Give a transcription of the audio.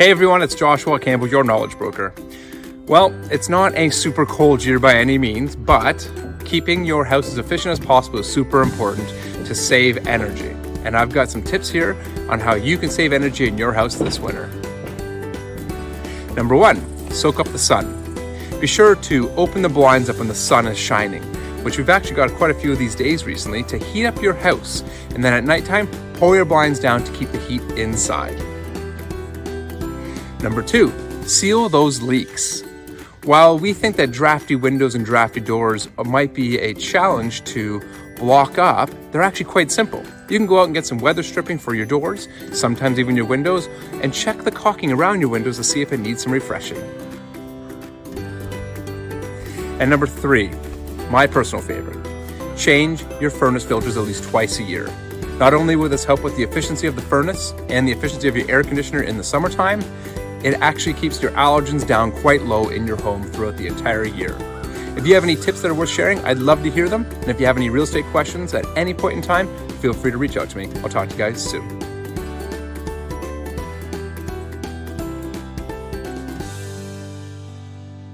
Hey everyone, it's Joshua Campbell, your knowledge broker. Well, it's not a super cold year by any means, but keeping your house as efficient as possible is super important to save energy. And I've got some tips here on how you can save energy in your house this winter. Number one, soak up the sun. Be sure to open the blinds up when the sun is shining, which we've actually got quite a few of these days recently, to heat up your house. And then at nighttime, pull your blinds down to keep the heat inside. Number two, seal those leaks. While we think that drafty windows and drafty doors might be a challenge to block up, they're actually quite simple. You can go out and get some weather stripping for your doors, sometimes even your windows, and check the caulking around your windows to see if it needs some refreshing. And number three, my personal favorite, change your furnace filters at least twice a year. Not only will this help with the efficiency of the furnace and the efficiency of your air conditioner in the summertime, it actually keeps your allergens down quite low in your home throughout the entire year. If you have any tips that are worth sharing, I'd love to hear them. And if you have any real estate questions at any point in time, feel free to reach out to me. I'll talk to you guys soon.